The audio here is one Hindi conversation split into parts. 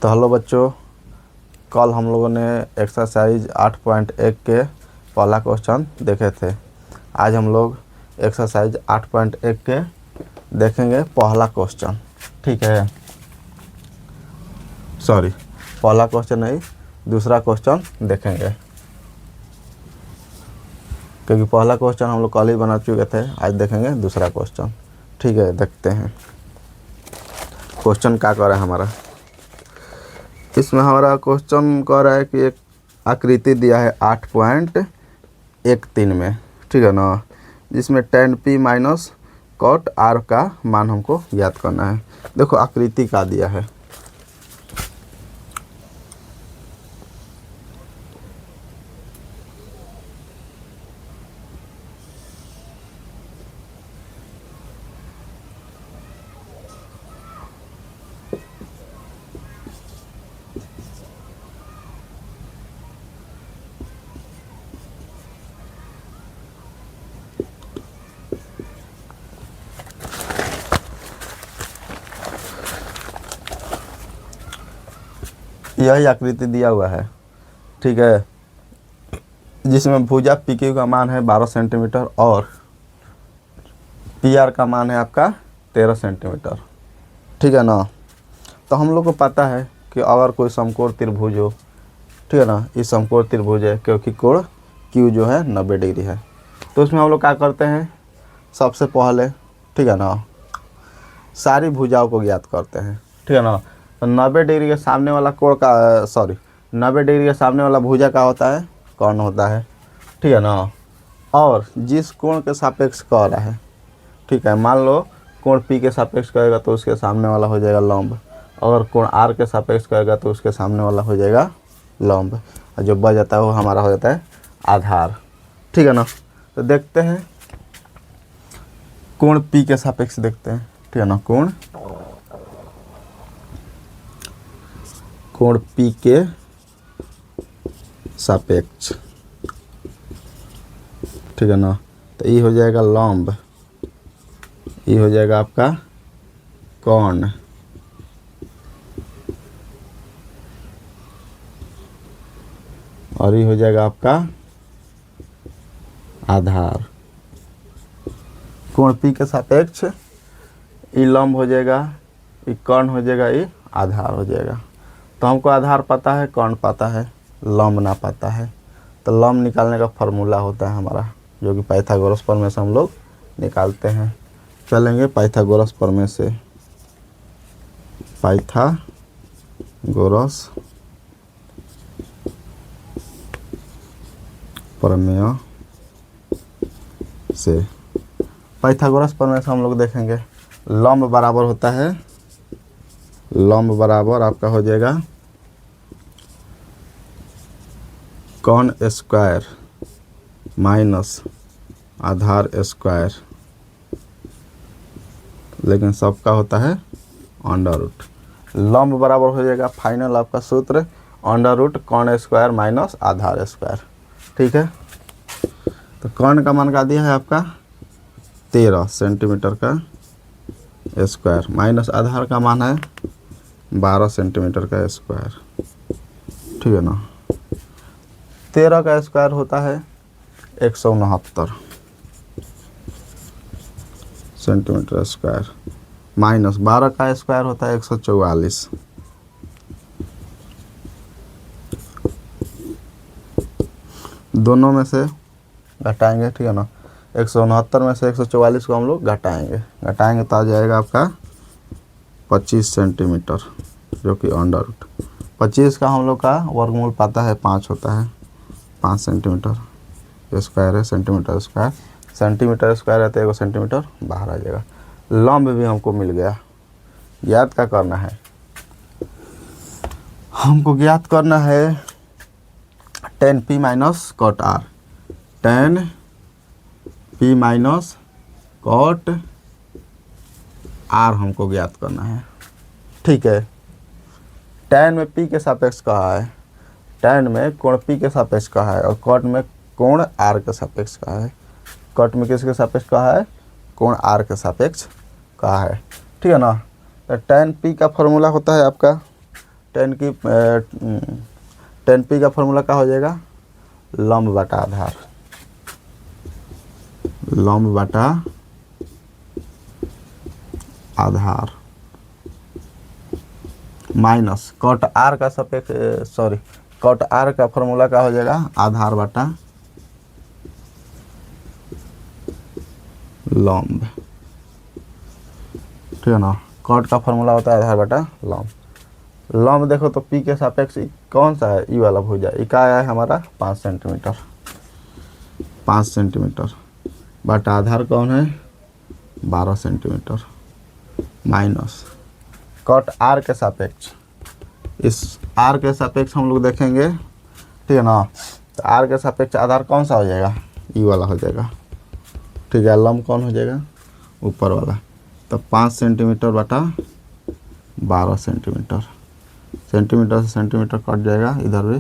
तो हेलो बच्चों, कल हम लोगों ने एक्सरसाइज 8.1 के पहला क्वेश्चन देखे थे। आज हम लोग एक्सरसाइज 8.1 के देखेंगे पहला क्वेश्चन। ठीक है, सॉरी, पहला क्वेश्चन नहीं, दूसरा क्वेश्चन देखेंगे, क्योंकि पहला क्वेश्चन हम लोग कल ही बना चुके थे। आज देखेंगे दूसरा क्वेश्चन। ठीक है, देखते हैं क्वेश्चन क्या कह रहा है हमारा। इसमें हमारा क्वेश्चन कह रहा है कि एक आकृति दिया है 8.13 में, ठीक है ना, जिसमें tan p minus cot r का मान हमको याद करना है। देखो आकृति का दिया है, यही आकृति दिया हुआ है। ठीक है, जिसमें भुजा PQ का मान है 12 सेंटीमीटर और PR का मान है आपका 13 सेंटीमीटर। ठीक है ना। तो हम लोग को पता है कि अगर कोई समकोण त्रिभुज हो, ठीक है ना, इस समकोण त्रिभुज है क्योंकि कोण Q जो है 90 डिग्री है। तो उसमें हम लोग क्या करते हैं, सबसे पहले, ठीक है ना, सारी भुजाओं को ज्ञात करते हैं। ठीक है ना। तो 90 डिग्री के सामने वाला कोण का 90 डिग्री के सामने वाला भुजा का होता है, कर्ण होता है। ठीक है ना। और जिस कोण के सापेक्ष कह रहा है, ठीक है, मान लो कोण P के सापेक्ष कहेगा तो उसके सामने वाला हो जाएगा लंब, अगर कोण R के सापेक्ष कहेगा तो उसके सामने वाला हो जाएगा लंब, और जो बच जाता है वो हमारा हो जाता है आधार। ठीक है ना। तो देखते हैं कोण P के सापेक्ष देखते हैं। ठीक है ना, कोण P के सापेक्ष, ठीक है ना। तो ये हो जाएगा लंब, ये हो जाएगा आपका कोण, और ये हो जाएगा आपका आधार। कोण P के सापेक्ष ये लंब हो जाएगा, ये कर्ण हो जाएगा, ये आधार हो जाएगा। तो हमको आधार पता है, कर्ण पता है, लंब ना पता है। तो लंब निकालने का फॉर्मूला होता है हमारा, जो कि पाइथागोरस प्रमेय से हम लोग निकालते हैं। चलेंगे पाइथागोरस प्रमेय से, पाइथागोरस प्रमेय से, पाइथागोरस प्रमेय से हम लोग देखेंगे लंब बराबर होता है, लंब बराबर आपका हो जाएगा कर्ण स्क्वायर माइनस आधार स्क्वायर, लेकिन सबका होता है अंडर रूट। लंब बराबर हो जाएगा, फाइनल आपका सूत्र अंडर रूट कर्ण स्क्वायर माइनस आधार स्क्वायर। ठीक है। तो कर्ण का मान का दिया है आपका 13 सेंटीमीटर का स्क्वायर, माइनस आधार का मान है 12 सेंटीमीटर का स्क्वायर। ठीक है ना। 13 का स्क्वायर होता है 169 सेंटीमीटर स्क्वायर, माइनस 12 का स्क्वायर होता है 144। दोनों में से घटाएंगे, ठीक है ना। 169 में से 144 को हम लोग घटाएंगे तो आ जाएगा आपका 25 सेंटीमीटर, जो कि अंडर रूट 25 का हम लोग का वर्गमूल पता है 5 होता है, 5 सेंटीमीटर स्क्वायर है, सेंटीमीटर स्क्वायर है तो 1 सेंटीमीटर बाहर आ जाएगा। लंब भी हमको मिल गया। ज्ञात क्या करना है, हमको ज्ञात करना है tan P minus cot R, tan P minus cot R हमको ज्ञात करना है। ठीक है। tan में P के सापेक्ष कहा है, tan में कोण P के सापेक्ष कहा है, और cot में कोण R के सापेक्ष कहा है। cot में किसके सापेक्ष कहा है, कोण R के सापेक्ष कहा है। ठीक है ना। तो tan P का फॉर्मूला होता है आपका टेन की टेन पी का फॉर्मूला क्या हो जाएगा, लंब बटा आधार, लंब बटा आधार माइनस कॉट आर का सापेक्ष कॉट आर का फॉर्मूला क्या हो जाएगा, आधार बटा लंब, ठीक है ना। कॉट का फॉर्मूला होता है आधार बटा लंब। लंब देखो तो पी के सापेक्ष कौन सा है, ई वाला भुजा, ई का आया है हमारा 5 सेंटीमीटर, 5 सेंटीमीटर बटा आधार कौन है 12 सेंटीमीटर माइनस कॉट आर के सापेक्ष, इस आर के सापेक्ष हम लोग देखेंगे, ठीक है ना। तो आर के सापेक्ष आधार कौन सा हो जाएगा, ई वाला हो जाएगा, ठीक है। लंब कौन हो जाएगा, ऊपर वाला। तो 5 सेंटीमीटर बटा 12 सेंटीमीटर, सेंटीमीटर से सेंटीमीटर कट जाएगा, इधर भी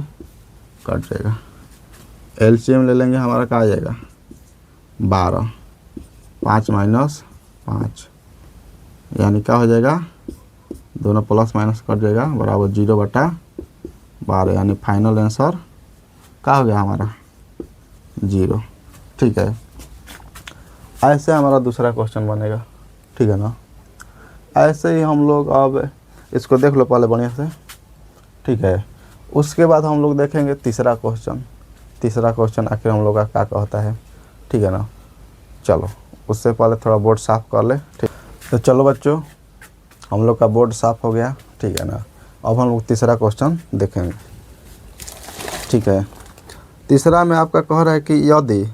कट जाएगा। एलसीएम ले लेंगे, हमारा क्या आ जाएगा 12, 5 माइनस 5 यानी क्या हो जाएगा, दोनों प्लस माइनस कट जाएगा, बराबर 0 बटा 12 यानी फाइनल आंसर क्या हो गया हमारा 0, ठीक है। ऐसे हमारा दूसरा क्वेश्चन बनेगा, ठीक है ना। ऐसे ही हम लोग अब इसको देख लो पहले बढ़िया से, ठीक है। उसके बाद हम लोग देखेंगे तीसरा क्वेश्चन, तीसरा क्वेश्चन आखिर हम लोग का क्या कहता है, ठीक है ना। चलो उससे पहले थोड़ा बोर्ड साफ़ कर ले, ठीक। तो चलो बच्चों, हम लोग का बोर्ड साफ़ हो गया, ठीक है ना। अब हम लोग तीसरा क्वेश्चन देखेंगे, ठीक है। तीसरा में आपका कह रहा है कि यदि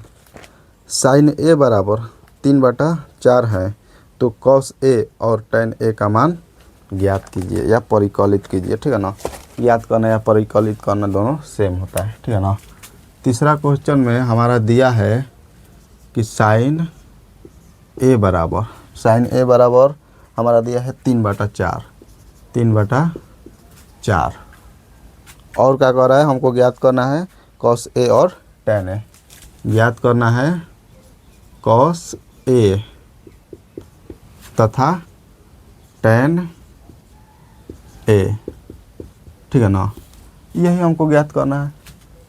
साइन ए बराबर 3/4 है तो कॉस ए और टेन ए का मान ज्ञात कीजिए या परिकलित कीजिए, ठीक है ना। ज्ञात करना या परिकलित करना दोनों सेम होता है, ठीक है ना। तीसरा क्वेश्चन में हमारा दिया है कि साइन ए बराबर हमारा दिया है 3/4, 3/4 और क्या कह रहा है, हमको ज्ञात करना है कॉस ए और टेन ए, ज्ञात करना है कॉस ए तथा टेन ए, ठीक है ना। यही हमको ज्ञात करना है,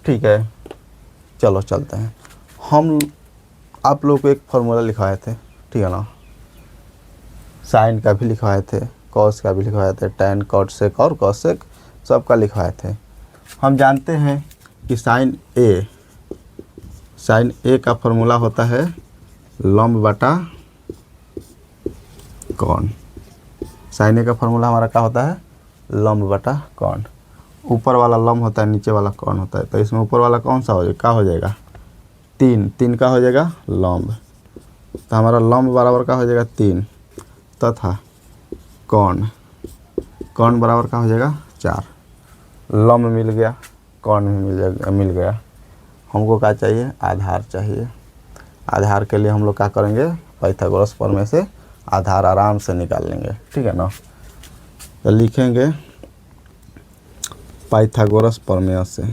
ठीक है। चलो चलते हैं, हम आप लोग को एक फार्मूला लिखवाए थे, ठीक है ना। साइन का भी लिखवाए थे, कॉस का भी लिखवाए थे, टेन कॉट सेक और कॉस सेक सबका लिखवाए थे। हम जानते हैं कि साइन ए का फार्मूला होता है लंब बटा कॉन। साइन ए का फार्मूला हमारा क्या होता है, लंब बटा कॉन। ऊपर वाला लंब होता है, नीचे वाला कॉन होता है। तो इसमें ऊपर वाला कौन सा हो जाएगा, क्या हो जाएगा 3 का हो जाएगा लंब। तो हमारा लंब बराबर का हो जाएगा 3 तथा कॉन बराबर का हो जाएगा 4। लंब मिल गया, कॉन भी मिल गया। हमको क्या चाहिए, आधार चाहिए। आधार के लिए हम लोग क्या करेंगे, पाइथागोरस प्रमेय से आधार आराम से निकाल लेंगे, ठीक है ना। तो लिखेंगे पाइथागोरस प्रमेय से,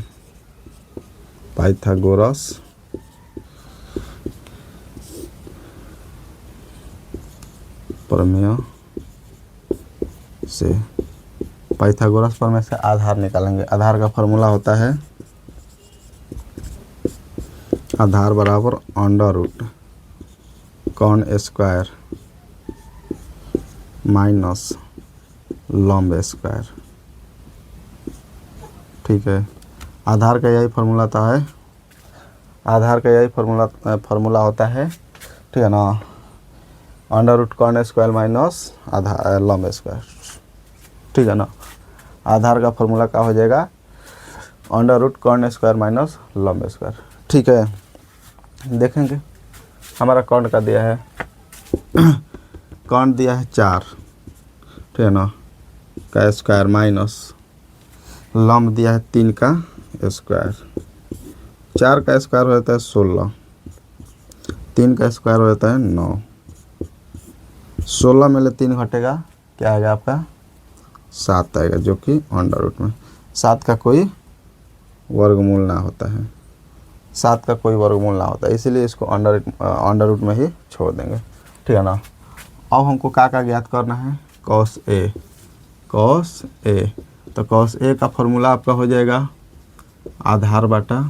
पाइथागोरस प्रमेय से, पाइथागोरस प्रमेय से आधार निकालेंगे। आधार का फॉर्मूला होता है आधार बराबर अंडर रूट कॉन स्क्वायर माइनस लंब स्क्वायर, ठीक है। आधार का यही फार्मूला था है, आधार का यही फार्मूला होता है, ठीक है ना। अंडर रूट कॉन स्क्वायर माइनस आधार लंब स्क्वायर, ठीक है ना। आधार का फार्मूला क्या हो जाएगा, अंडर रूट कॉन स्क्वायर माइनस लंब स्क्वायर, ठीक है। देखेंगे हमारा कॉन का दिया है कॉन दिया है 4, ठीक है ना, का स्क्वायर माइनस लंब दिया है 3 का स्क्वायर। 4 का स्क्वायर हो जाता है 16, 3 का स्क्वायर हो जाता है 9। 16 में ले 3 घटेगा, क्या आएगा आपका 7 आएगा, जो कि अंडर रूट में 7 का कोई वर्गमूल ना होता है, 7 का कोई वर्गमूल ना होता है, इसीलिए इसको अंडर रूट में ही छोड़ देंगे, ठीक है ना। अब हमको क्या ज्ञात करना है, कॉस ए तो कॉस ए का फॉर्मूला आपका हो जाएगा आधार बटा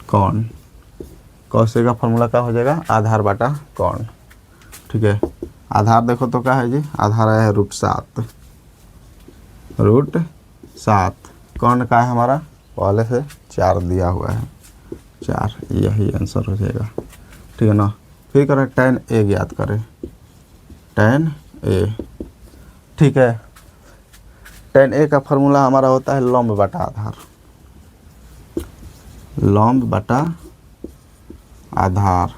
कौन। कॉस ए का फॉर्मूला क्या हो जाएगा, आधार बटा कौन। ठीक है, आधार देखो तो क्या है जी, आधार आया है √7, √7। कौन का है हमारा, पहले से 4 दिया हुआ है, 4, यही आंसर हो जाएगा। ठीक है ना। फिर करें tan a ज्ञात करें, tan a। ठीक है, tan a का फॉर्मूला हमारा होता है लंब बटा आधार, लंब बटा आधार।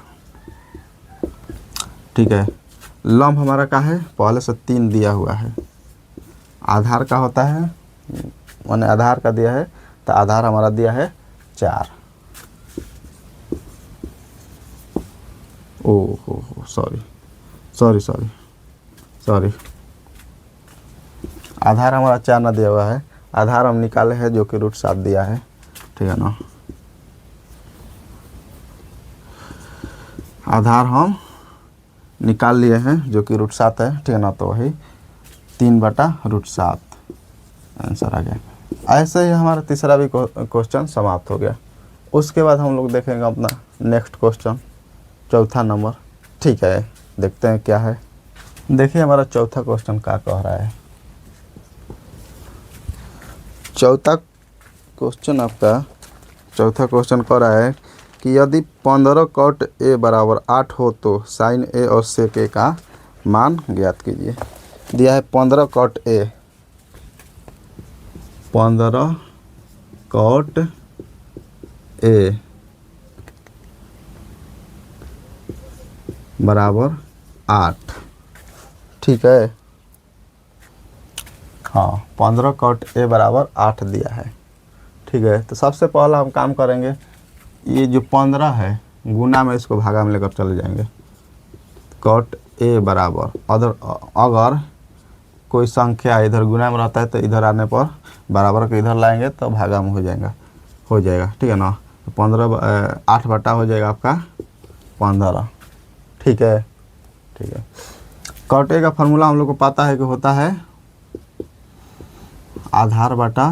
ठीक है, लंब हमारा का है, पहले से 3 दिया हुआ है। आधार का होता है, मैंने आधार का दिया है, तो आधार हमारा दिया है 4। ओहो सॉरी सॉरी सॉरी सॉरी, आधार हमारा 4 ना दिया हुआ है, आधार हम निकाले हैं जो कि √7 दिया है। ठीक है ना, आधार हम निकाल लिए हैं जो कि √7 है। ठीक है ना, तो वही 3/√7 आंसर आ गया। ऐसे ही हमारा तीसरा भी क्वेश्चन समाप्त हो गया। उसके बाद हम लोग देखेंगे अपना नेक्स्ट क्वेश्चन, चौथा नंबर। ठीक है, देखते हैं क्या है। देखिए हमारा चौथा क्वेश्चन क्या कह रहा है। चौथा क्वेश्चन कह रहा है कि यदि 15 cot a बराबर 8 हो तो sin a और sec a का मान ज्ञात कीजिए। दिया है 15 cot a, 15 cot a बराबर 8। ठीक है, हाँ 15 cot a बराबर 8 दिया है। ठीक है, तो सबसे पहला हम काम करेंगे, ये जो 15 है गुना में इसको भागा में लेकर चले जाएंगे। cot a बराबर अगर कोई संख्या इधर गुना में रहता है तो इधर आने पर बराबर के इधर लाएंगे तो भागा में हो जाएगा। ठीक है ना, 8 बटा हो जाएगा आपका 15। ठीक है, cot a का फॉर्मूला हम लोग को पता है कि होता है आधार बटा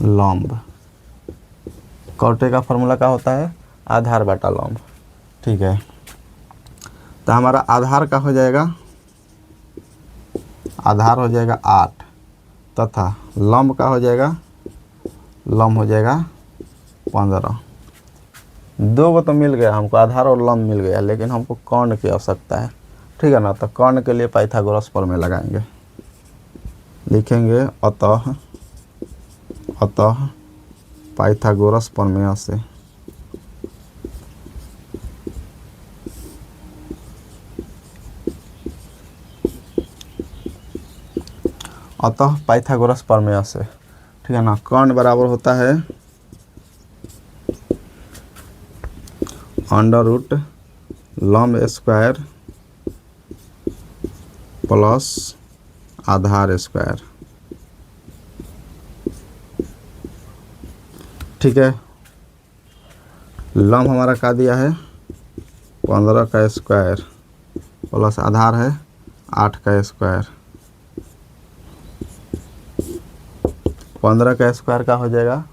लंब। cot a का फॉर्मूला क्या होता है, आधार बटा लंब। ठीक है, तो हमारा आधार का हो जाएगा, आधार हो जाएगा 8 तथा लंब का हो जाएगा, लंब हो जाएगा 15। 2 को तो मिल गया हमको, आधार और लंब मिल गया, लेकिन हमको कर्ण की आवश्यकता है। ठीक है ना, तो कर्ण के लिए पाइथागोरस प्रमेय लगाएंगे, लिखेंगे अतः पाइथागोरस प्रमेय से ठीक है ना, कर्ण बराबर होता है √ लंब स्क्वायर प्लस आधार स्क्वायर। ठीक है, लंब हमारा क्या दिया है, 15 का स्क्वायर प्लस आधार है 8 का स्क्वायर। 15 का स्क्वायर का हो जाएगा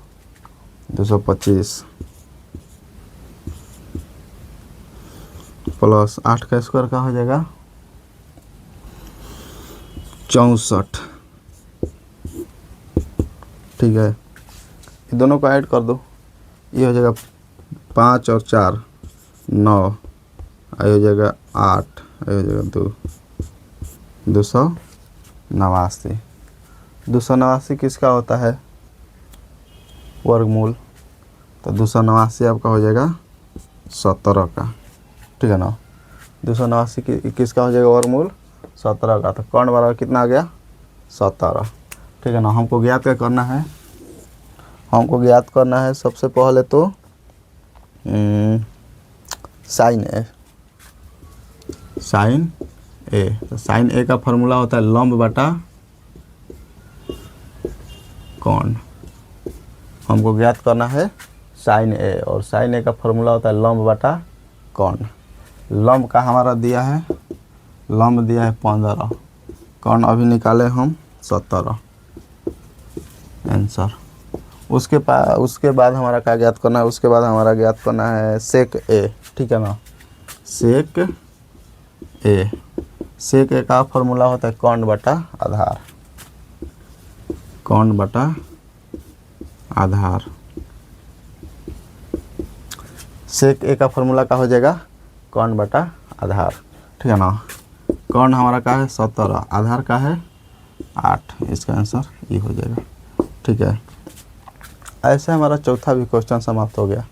225 प्लस 8 का स्क्वायर का हो जाएगा 64। ठीक है, ये दोनों को ऐड कर दो, ये हो जाएगा 5 और 4 9, ये हो जाएगा 8, ये हो जाएगा 289। 289 किसका होता है, वर्गमूल, तो 289 आपका हो जाएगा 17 का। ठीक है ना, 289 किसका हो जाएगा, वर्गमूल 17 का। तो कर्ण बराबर कितना आ गया, 17। ठीक है ना, हमको ज्ञात क्या करना है, हमको ज्ञात करना है सबसे पहले तो साइन ए। तो साइन ए का फॉर्मूला होता है लंब बटा कौन। हमको ज्ञात करना है साइन ए, और साइन ए का फॉर्मूला होता है लंब बटा कौन। लंब का हमारा दिया है, लंब दिया है 15, कर्ण अभी निकाले हम 17 आंसर। उसके बाद हमारा क्या ज्ञात करना है, उसके बाद हमारा ज्ञात करना है सेक ए, ठीक है ना। सेक ए, सेक ए का फॉर्मूला होता है कर्ण बटा आधार, कर्ण बटा आधार। सेक ए का फॉर्मूला क्या हो जाएगा, कर्ण बटा आधार, ठीक है ना। कर्ण हमारा का है 17, आधार का है 8, इसका आंसर ये हो जाएगा, ठीक है। ऐसे हमारा चौथा भी क्वेश्चन समाप्त हो गया।